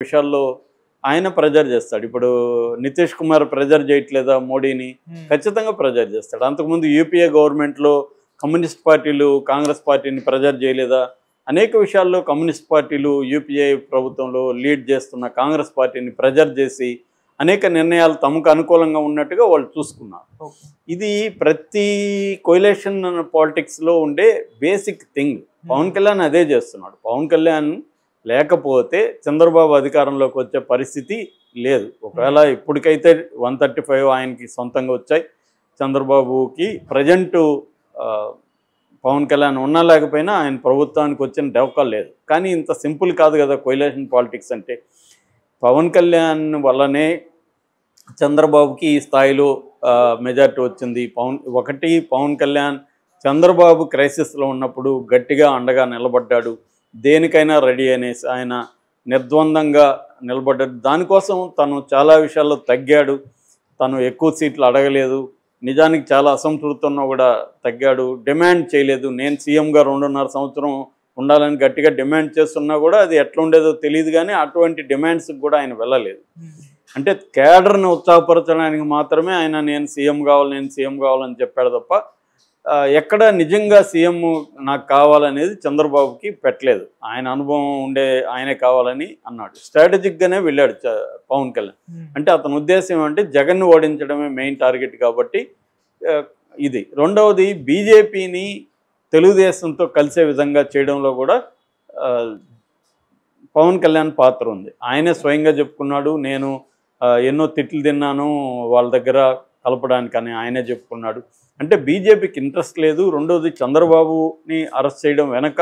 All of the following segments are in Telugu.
విషయాల్లో ఆయన ప్రెజర్ చేస్తాడు. ఇప్పుడు నితీష్ కుమార్ ప్రెజర్ చేయట్లేదా మోడీని? ఖచ్చితంగా ప్రెజర్ చేస్తాడు. అంతకుముందు యూపీఏ గవర్నమెంట్లో కమ్యూనిస్ట్ పార్టీలు కాంగ్రెస్ పార్టీని ప్రెజర్ చేయలేదా? అనేక విషయాల్లో కమ్యూనిస్ట్ పార్టీలు యూపీఏ ప్రభుత్వంలో లీడ్ చేస్తున్న కాంగ్రెస్ పార్టీని ప్రెజర్ చేసి అనేక నిర్ణయాలు తమకు అనుకూలంగా ఉన్నట్టుగా వాళ్ళు చూసుకున్నారు. ఇది ప్రతి కోయిలేషన్ పాలిటిక్స్లో ఉండే బేసిక్ థింగ్. పవన్ కళ్యాణ్ అదే చేస్తున్నాడు. పవన్ కళ్యాణ్ లేకపోతే చంద్రబాబు అధికారంలోకి వచ్చే పరిస్థితి లేదు. ఒకవేళ ఇప్పటికైతే 135 ఆయనకి సొంతంగా వచ్చాయి. చంద్రబాబుకి ప్రజెంటు పవన్ కళ్యాణ్ ఉన్నా లేకపోయినా ఆయన ప్రభుత్వానికి వచ్చిన డెవకల్ లేదు. కానీ ఇంత సింపుల్ కాదు కదా కోయిలేషన్ పాలిటిక్స్ అంటే. పవన్ కళ్యాణ్ వల్లనే చంద్రబాబుకి ఈ స్థాయిలో మెజారిటీ వచ్చింది. పవన్ కళ్యాణ్ చంద్రబాబు క్రైసిస్లో ఉన్నప్పుడు గట్టిగా అండగా నిలబడ్డాడు. దేనికైనా రెడీ అనేసి ఆయన నిర్ద్వందంగా నిలబడ్డాడు. దానికోసం తను చాలా విషయాల్లో తగ్గాడు. తను ఎక్కువ సీట్లు అడగలేదు. నిజానికి చాలా అసంతృప్తితో కూడా తగ్గాడు. డిమాండ్ చేయలేదు. నేను సీఎంగా 2.5 సంవత్సరం ఉండాలని గట్టిగా డిమాండ్ చేస్తున్నా కూడా అది ఎట్లా ఉండేదో తెలియదు. కానీ అటువంటి డిమాండ్స్కి కూడా ఆయన వెళ్ళలేదు. అంటే కేడర్ని ఉత్సాహపరచడానికి మాత్రమే ఆయన నేను సీఎం కావాలని చెప్పాడు తప్ప ఎక్కడ నిజంగా సీఎం నాకు కావాలనేది చంద్రబాబుకి పెట్టలేదు. ఆయన అనుభవం ఉండే ఆయనే కావాలని అన్నాడు. స్ట్రాటజిక్గానే వెళ్ళాడు పవన్ కళ్యాణ్. అంటే అతని ఉద్దేశం ఏమంటే జగన్ను ఓడించడమే మెయిన్ టార్గెట్ కాబట్టి ఇది. రెండవది బీజేపీని తెలుగుదేశంతో కలిసే విధంగా చేయడంలో కూడా పవన్ కళ్యాణ్ పాత్ర ఉంది. ఆయనే స్వయంగా చెప్పుకున్నాడు, నేను ఎన్నో తిట్లు తిన్నాను వాళ్ళ దగ్గర కలపడానికని ఆయనే చెప్పుకున్నాడు. అంటే బీజేపీకి ఇంట్రెస్ట్ లేదు. రెండోది చంద్రబాబుని అరెస్ట్ చేయడం వెనక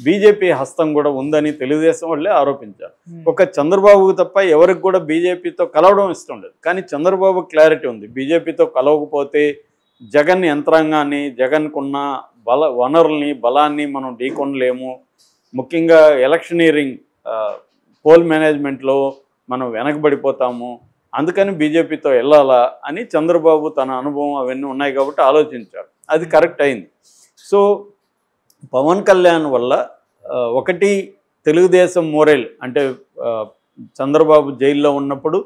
బీజేపీ హస్తం కూడా ఉందని తెలుగుదేశం వాళ్ళే ఆరోపించారు. ఒక చంద్రబాబుకు తప్ప ఎవరికి కూడా బీజేపీతో కలవడం ఇష్టం లేదు. కానీ చంద్రబాబు క్లారిటీ ఉంది, బీజేపీతో కలవకపోతే జగన్ యంత్రాంగాన్ని, జగన్కున్న వనరుల్ని బలాన్ని మనం ఢీకొనలేము. ముఖ్యంగా ఎలక్షనీరింగ్ పోల్ మేనేజ్మెంట్లో మనం వెనకబడిపోతాము. అందుకని బీజేపీతో వెళ్ళాలా అని చంద్రబాబు తన అనుభవం అవన్నీ ఉన్నాయి కాబట్టి ఆలోచించాడు. అది కరెక్ట్ అయింది. సో పవన్ కళ్యాణ్ వల్ల ఒకటి తెలుగుదేశం మోరల్ అంటే చంద్రబాబు జైల్లో ఉన్నప్పుడు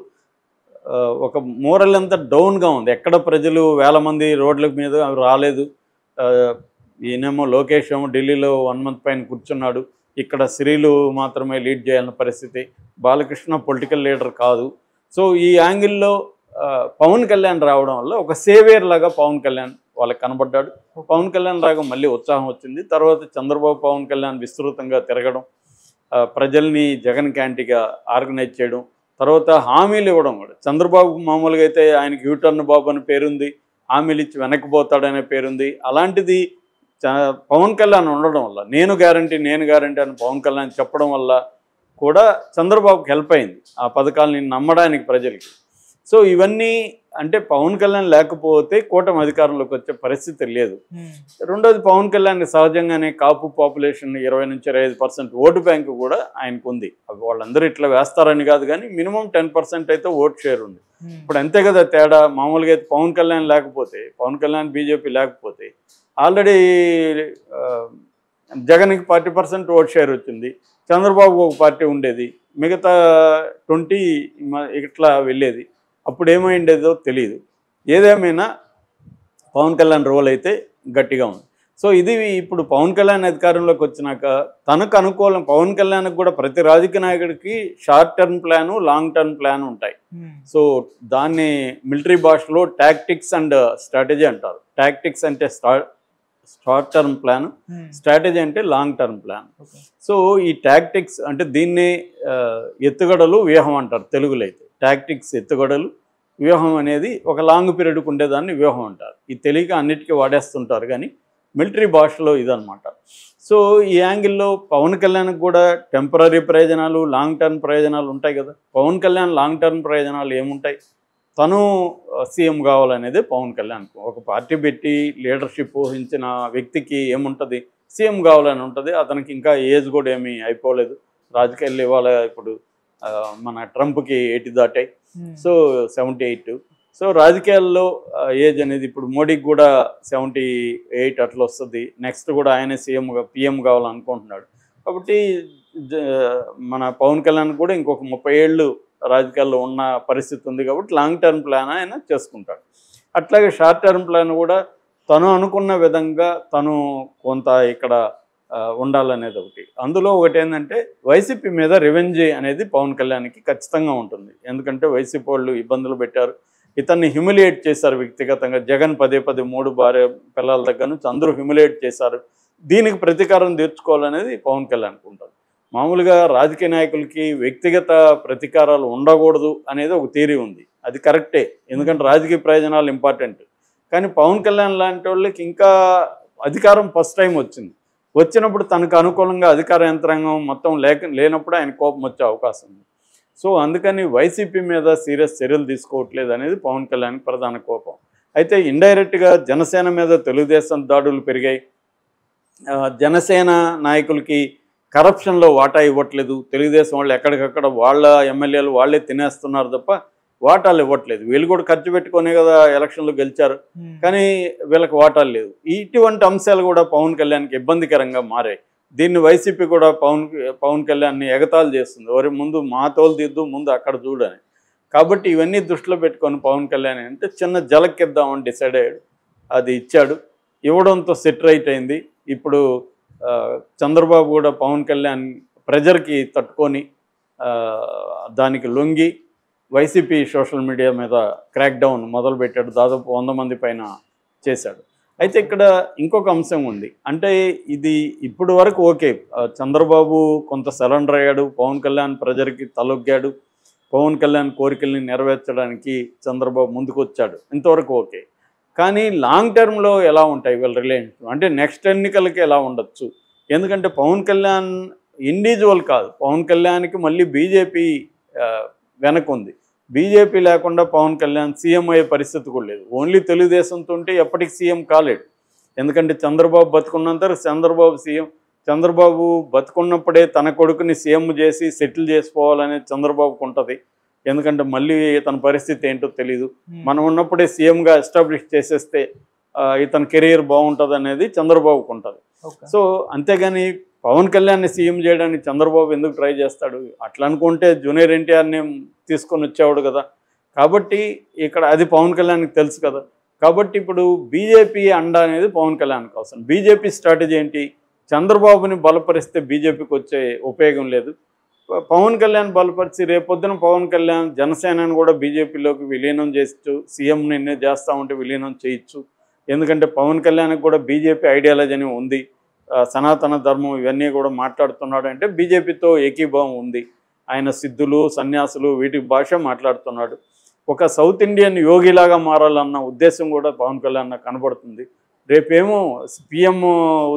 ఒక మోరల్ అంతా డౌన్గా ఉంది. ఎక్కడ ప్రజలు వేల మంది రోడ్ల మీద రాలేదు. ఈయనేమో లోకేష్ ఏమో ఢిల్లీలో 1 month పైన కూర్చున్నాడు. ఇక్కడ స్త్రీలు మాత్రమే లీడ్ చేయాలన్న పరిస్థితి. బాలకృష్ణ పొలిటికల్ లీడర్ కాదు. సో ఈ యాంగిల్లో పవన్ కళ్యాణ్ రావడం వల్ల ఒక సేవియర్ లాగా పవన్ కళ్యాణ్ వాళ్ళకి కనబడ్డాడు. పవన్ కళ్యాణ్ లాగా మళ్ళీ ఉత్సాహం వచ్చింది. తర్వాత చంద్రబాబు పవన్ కళ్యాణ్ విస్తృతంగా తిరగడం, ప్రజల్ని జగన్ క్యాంటీగా ఆర్గనైజ్ చేయడం, తర్వాత హామీలు ఇవ్వడం కూడా. చంద్రబాబు మామూలుగా అయితే ఆయనకి యూటర్న్ బాబు అని పేరుంది, హామీలు ఇచ్చి వెనక్కిపోతాడనే పేరుంది. అలాంటిది పవన్ కళ్యాణ్ ఉండడం వల్ల నేను గ్యారంటీ అని పవన్ కళ్యాణ్ చెప్పడం వల్ల కూడా చంద్రబాబుకి హెల్ప్ అయింది ఆ పథకాలని నమ్మడానికి ప్రజలకి. సో ఇవన్నీ అంటే పవన్ కళ్యాణ్ లేకపోతే కూటమి అధికారంలోకి వచ్చే పరిస్థితి లేదు. రెండోది పవన్ కళ్యాణ్ సహజంగానే కాపు పాపులేషన్ 20 నుంచి 25% ఓటు బ్యాంకు కూడా ఆయనకు ఉంది. వాళ్ళందరూ ఇట్లా వేస్తారని కాదు, కానీ మినిమం 10% అయితే ఓట్ షేర్ ఉంది. ఇప్పుడు అంతే కదా తేడా. మామూలుగా అయితే పవన్ కళ్యాణ్ బీజేపీ లేకపోతే ఆల్రెడీ జగన్కి 40% ఓట్ షేర్ వచ్చింది, చంద్రబాబుకు ఒక పార్టీ ఉండేది, మిగతా 20 ఇట్లా వెళ్ళేది. అప్పుడు ఏమైండేదో తెలియదు. ఏదేమైనా పవన్ కళ్యాణ్ రోల్ అయితే గట్టిగా ఉంది. సో ఇది ఇప్పుడు పవన్ కళ్యాణ్ అధికారంలోకి వచ్చినాక తనకు అనుకూలం. పవన్ కళ్యాణ్కి కూడా ప్రతి రాజకీయ నాయకుడికి short term plan, long term plan ఉంటాయి. సో దాన్ని మిలిటరీ భాషలో టాక్టిక్స్ అండ్ స్ట్రాటజీ అంటారు. టాక్టిక్స్ అంటే షార్ట్ టర్మ్ ప్లాన్, స్ట్రాటజీ అంటే లాంగ్ టర్మ్ ప్లాన్. సో ఈ టాక్టిక్స్ అంటే దీన్ని ఎత్తుగడలు, వ్యూహం అంటారు తెలుగులో అయితే. టాక్టిక్స్ ఎత్తుగడలు, వ్యూహం అనేది ఒక లాంగ్ పీరియడ్కి ఉండేదాన్ని వ్యూహం అంటారు. ఇది తెలియక అన్నిటికీ వాడేస్తుంటారు, కానీ మిలిటరీ భాషలో ఇదనమాట. సో ఈ యాంగిల్లో పవన్ కళ్యాణ్కి కూడా టెంపరీ ప్రయోజనాలు, లాంగ్ టర్మ్ ప్రయోజనాలు ఉంటాయి కదా. పవన్ కళ్యాణ్ లాంగ్ టర్మ్ ప్రయోజనాలు ఏముంటాయి? తను సీఎం కావాలనేది పవన్ కళ్యాణ్. ఒక పార్టీ పెట్టి లీడర్షిప్ ఊహించిన వ్యక్తికి ఏముంటుంది? సీఎం కావాలని ఉంటుంది. అతనికి ఇంకా ఏజ్ కూడా ఏమీ అయిపోలేదు. రాజకీయాలు ఇవాళ ఇప్పుడు మన ట్రంప్కి 80 దాటాయి, సో 78. సో రాజకీయాల్లో ఏజ్ అనేది ఇప్పుడు మోడీకి కూడా 78 అట్లా వస్తుంది. నెక్స్ట్ కూడా ఆయనే పిఎం కావాలనుకుంటున్నాడు. కాబట్టి మన పవన్ కళ్యాణ్ కూడా ఇంకొక 30 ఏళ్ళు రాజకీయాల్లో ఉన్న పరిస్థితి ఉంది కాబట్టి లాంగ్ టర్మ్ ప్లాన్ ఆయన చేసుకుంటాడు. అట్లాగే షార్ట్ టర్మ్ ప్లాన్ కూడా తను అనుకున్న విధంగా తను కొంత ఇక్కడ ఉండాలనేది ఒకటి. అందులో ఒకటి ఏంటంటే వైసీపీ మీద రివెంజ్ అనేది పవన్ కళ్యాణ్కి ఖచ్చితంగా ఉంటుంది. ఎందుకంటే వైసీపీ వాళ్ళు ఇబ్బందులు పెట్టారు, ఇతన్ని హ్యూమిలియేట్ చేశారు వ్యక్తిగతంగా. జగన్ పదే 3 భార్య పిల్లల దగ్గర నుంచి అందరూ హ్యూమిలియేట్ చేశారు. దీనికి ప్రతీకారం తీర్చుకోవాలనేది పవన్ కళ్యాణ్కి ఉంటుంది. మామూలుగా రాజకీయ నాయకులకి వ్యక్తిగత ప్రతీకారాలు ఉండకూడదు అనేది ఒక థియరీ ఉంది. అది కరెక్టే, ఎందుకంటే రాజకీయ ప్రయోజనాలు ఇంపార్టెంట్. కానీ పవన్ కళ్యాణ్ లాంటి వాళ్ళకి ఇంకా అధికారం ఫస్ట్ టైం వచ్చినప్పుడు తనకు అనుకూలంగా అధికార యంత్రాంగం మొత్తం లేనప్పుడు ఆయన కోపం వచ్చే అవకాశం ఉంది. సో అందుకని వైసీపీ మీద సీరియస్ చర్యలు తీసుకోవట్లేదు అనేది పవన్ కళ్యాణ్కి ప్రధాన కోపం. అయితే ఇండైరెక్ట్గా జనసేన మీద తెలుగుదేశం దాడులు పెరిగాయి. జనసేన నాయకులకి కరప్షన్లో వాటా ఇవ్వట్లేదు. తెలుగుదేశం వాళ్ళు ఎక్కడికక్కడ వాళ్ళ ఎమ్మెల్యేలు వాళ్ళే తినేస్తున్నారు తప్ప వాటాలు ఇవ్వట్లేదు. వీళ్ళు కూడా ఖర్చు పెట్టుకునే కదా ఎలక్షన్లు గెలిచారు, కానీ వీళ్ళకి వాటాలు లేవు. ఇటువంటి అంశాలు కూడా పవన్ కళ్యాణ్కి ఇబ్బందికరంగా మారాయి. దీన్ని వైసీపీ కూడా పవన్ కళ్యాణ్ని ఎగతాళి చేస్తుంది. ఎవరి ముందు మా తోలు దిద్దు, ముందు అక్కడ చూడని. కాబట్టి ఇవన్నీ దృష్టిలో పెట్టుకొని పవన్ కళ్యాణ్ అంటే చిన్న జలకిద్దామని డిసైడ్ అయ్యాడు. అది ఇచ్చాడు. ఇవ్వడంతో సెట్ రైట్ అయింది. ఇప్పుడు చంద్రబాబు కూడా పవన్ కళ్యాణ్ ప్రెజర్కి తట్టుకొని దానికి లొంగి వైసీపీ సోషల్ మీడియా మీద క్రాక్ డౌన్ మొదలుపెట్టాడు. దాదాపు 100 మంది పైన చేశాడు. అయితే ఇక్కడ ఇంకొక అంశం ఉంది. అంటే ఇది ఇప్పుడు వరకు ఓకే, చంద్రబాబు కొంత సరెండర్ అయ్యాడు, పవన్ కళ్యాణ్ ప్రెజర్కి తలొగ్గాడు, పవన్ కళ్యాణ్ కోరికల్ని నెరవేర్చడానికి చంద్రబాబు ముందుకు వచ్చాడు, ఇంతవరకు ఓకే. కానీ లాంగ్ టర్మ్లో ఎలా ఉంటాయి వీళ్ళ రిలేషన్స్, అంటే నెక్స్ట్ ఎన్నికలకి ఎలా ఉండొచ్చు? ఎందుకంటే పవన్ కళ్యాణ్ ఇండివిజువల్ కాదు, పవన్ కళ్యాణ్కి మళ్ళీ బీజేపీ వెనక ఉంది. బీజేపీ లేకుండా పవన్ కళ్యాణ్ సీఎం అయ్యే పరిస్థితి కూడా లేదు. ఓన్లీ తెలుగుదేశంతో ఉంటే ఎప్పటికి సీఎం కాలేడు. ఎందుకంటే చంద్రబాబు బతుకున్నంత చంద్రబాబు సీఎం. చంద్రబాబు బతుకున్నప్పుడే తన కొడుకుని సీఎం చేసి సెటిల్ చేసుకోవాలనేది చంద్రబాబుకు ఉంటుంది. ఎందుకంటే మళ్ళీ ఇతని పరిస్థితి ఏంటో తెలీదు. మనం ఉన్నప్పుడే సీఎంగా ఎస్టాబ్లిష్ చేసేస్తే ఇతని కెరీర్ బాగుంటుంది అనేది చంద్రబాబుకు ఉంటుంది. సో అంతేగాని పవన్ కళ్యాణ్ని సీఎం చేయడానికి చంద్రబాబు ఎందుకు ట్రై చేస్తాడు? అట్లా అనుకుంటే జూనియర్ ఎన్టీఆర్ని తీసుకొని వచ్చేవాడు కదా. కాబట్టి ఇక్కడ అది పవన్ కళ్యాణ్కి తెలుసు కదా. కాబట్టి ఇప్పుడు బీజేపీ అండ అనేది పవన్ కళ్యాణ్కి అవసరం. బీజేపీ స్ట్రాటజీ ఏంటి? చంద్రబాబుని బలపరిస్తే బీజేపీకి వచ్చే ఉపయోగం లేదు. పవన్ కళ్యాణ్ బలపరిచి రేపొద్దున పవన్ కళ్యాణ్ జనసేనను కూడా బీజేపీలోకి విలీనం చేయొచ్చు, సీఎంని చేస్తూ ఉంటే విలీనం చేయొచ్చు. ఎందుకంటే పవన్ కళ్యాణ్కి కూడా బీజేపీ ఐడియాలజీ అని ఉంది, సనాతన ధర్మం ఇవన్నీ కూడా మాట్లాడుతున్నాడు. అంటే బీజేపీతో ఏకీభావం ఉంది. ఆయన సిద్ధులు సన్యాసులు వీటి భాష మాట్లాడుతున్నాడు. ఒక సౌత్ ఇండియన్ యోగిలాగా మారాలన్న ఉద్దేశం కూడా పవన్ కళ్యాణ్ నాకు కనబడుతుంది. రేపేమో పిఎం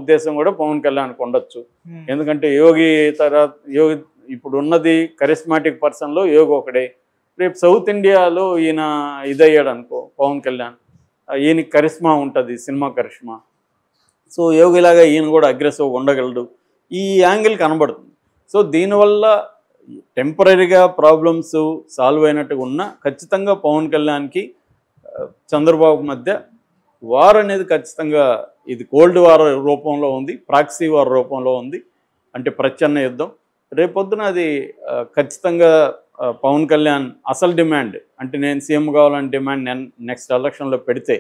ఉద్దేశం కూడా పవన్ కళ్యాణ్కి ఉండొచ్చు. ఎందుకంటే యోగి ఇప్పుడు ఉన్నది కరిస్మాటిక్ పర్సన్లో యోగి ఒకడే. రేపు సౌత్ ఇండియాలో ఈయన ఇదయ్యాడు అనుకో పవన్ కళ్యాణ్, ఈయనకి కరిస్మా ఉంటుంది, సినిమా కరిస్మా. సో యోగిలాగా ఈయన కూడా అగ్రెసివ్గా ఉండగలడు. ఈ యాంగిల్ కనబడుతుంది. సో దీనివల్ల టెంపరీగా ప్రాబ్లమ్స్ సాల్వ్ అయినట్టుగా ఉన్నా ఖచ్చితంగా పవన్ కళ్యాణ్కి చంద్రబాబు మధ్య వార్ అనేది ఖచ్చితంగా ఇది కోల్డ్ వార్ రూపంలో ఉంది, ప్రాక్సీ వార్ రూపంలో ఉంది. అంటే ప్రచ్ఛన్న యుద్ధం. రేపొద్దున అది ఖచ్చితంగా పవన్ కళ్యాణ్ అసలు డిమాండ్ అంటే నేను సీఎం కావాలని డిమాండ్ నెక్స్ట్ ఎలక్షన్లో పెడితే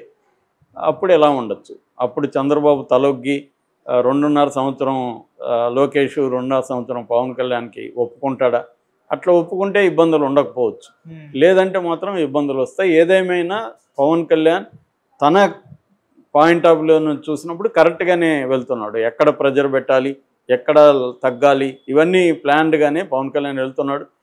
అప్పుడు ఎలా ఉండొచ్చు? అప్పుడు చంద్రబాబు తలొగ్గి 2.5 సంవత్సరం లోకేష్, 2.5 సంవత్సరం పవన్ కళ్యాణ్కి ఒప్పుకుంటాడా? అట్లా ఒప్పుకుంటే ఇబ్బందులు ఉండకపోవచ్చు, లేదంటే మాత్రం ఇబ్బందులు వస్తాయి. ఏదేమైనా పవన్ కళ్యాణ్ తన పాయింట్ ఆఫ్ వ్యూలో చూసినప్పుడు కరెక్ట్గానే వెళ్తున్నాడు. ఎక్కడ ప్రెజర్ పెట్టాలి, ఎక్కడ తగ్గాలి, ఇవన్నీ ప్లాన్డ్గానే పవన్ కళ్యాణ్ వెళ్తున్నాడు.